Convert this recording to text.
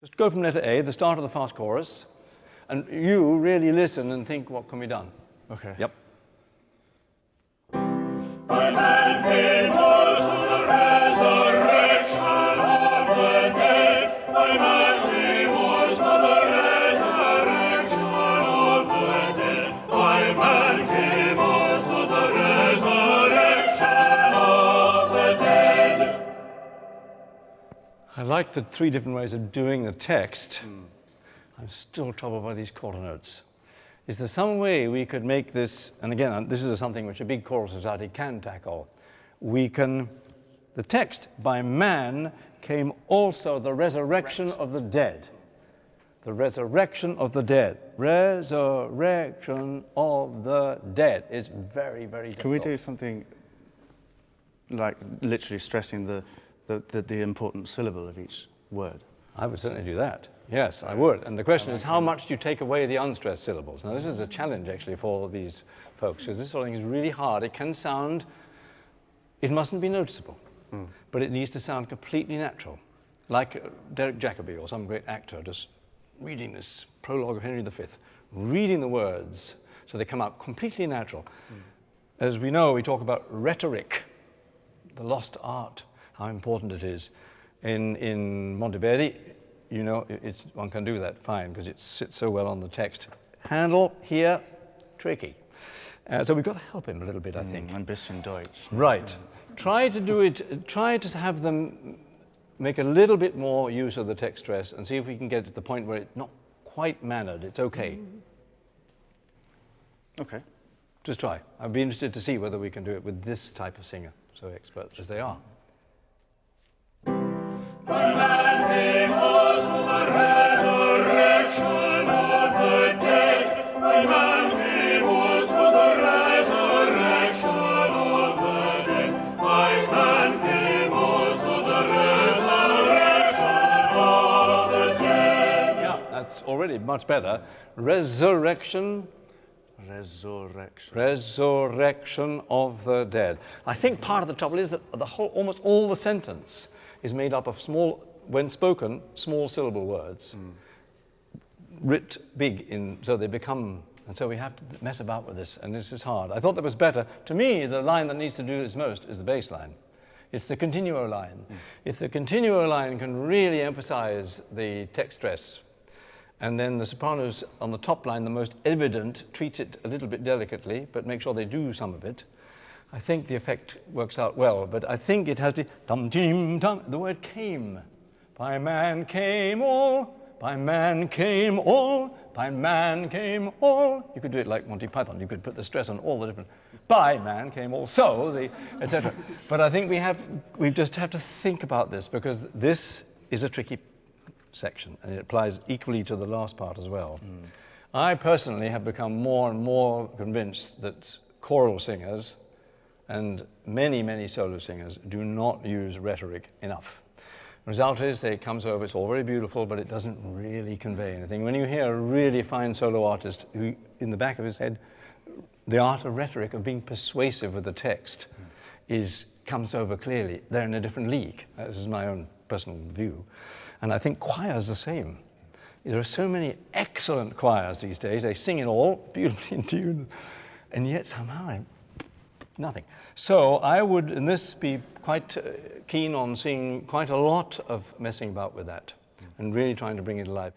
Just go from letter A, the start of the fast chorus, and you really listen and think what can be done. Okay. Yep. By man came also the resurrection of the dead. By man came also the resurrection of the dead. By man came also the resurrection of the dead. I like the three different ways of doing the text. I'm still troubled by these quarter notes. Is there some way we could make this, and again, this is something which a big choral society can tackle. The text, by man came also the resurrection of the dead. The resurrection of the dead. Resurrection of the dead is very, very difficult. Can we do something like literally stressing the important syllable of each word? I would certainly do that. Yes, I would. And the question is, how much do you take away the unstressed syllables? Now, this is a challenge, actually, for these folks, because this sort of thing is really hard. It can sound, it mustn't be noticeable, but it needs to sound completely natural. Like Derek Jacobi or some great actor just reading this prologue of Henry V, reading the words so they come out completely natural. As we know, we talk about rhetoric, the lost art, how important it is. In Monteverdi, you know, one can do that fine because it sits so well on the text. Handel here, tricky. So we've got to help him a little bit, I think. Ein bisschen Deutsch. Right. Try to do it, try to have them make a little bit more use of the text stress and see if we can get to the point where it's not quite mannered, it's okay. Okay. Just try. I'd be interested to see whether we can do it with this type of singer, so expert as they are. By man came also the resurrection of the dead. By man came also the resurrection of the dead. By man came also the resurrection of the dead. Yeah, that's already much better. Resurrection. Resurrection. Resurrection of the dead. I think part of the trouble is that almost all the sentence is made up of small, when spoken, small syllable words, writ big so they become, and so we have to mess about with this, and this is hard. I thought that was better. To me, the line that needs to do this most is the bass line. It's the continuo line. If the continuo line can really emphasize the text stress, and then the sopranos on the top line, the most evident, treat it a little bit delicately, but make sure they do some of it, I think the effect works out well, but I think it has to, the word came. By man came all, by man came all, by man came all. You could do it like Monty Python. You could put the stress on all the different, by man came all, so, etc. But I think we just have to think about this because this is a tricky section and it applies equally to the last part as well. I personally have become more and more convinced that choral singers and many, many solo singers do not use rhetoric enough. The result is it comes over, it's all very beautiful, but it doesn't really convey anything. When you hear a really fine solo artist who, in the back of his head, the art of rhetoric, of being persuasive with the text, comes over clearly. They're in a different league. This is my own personal view. And I think choir's the same. There are so many excellent choirs these days. They sing it all beautifully in tune, and yet somehow nothing. So I would, in this, be quite keen on seeing quite a lot of messing about with that and really trying to bring it alive.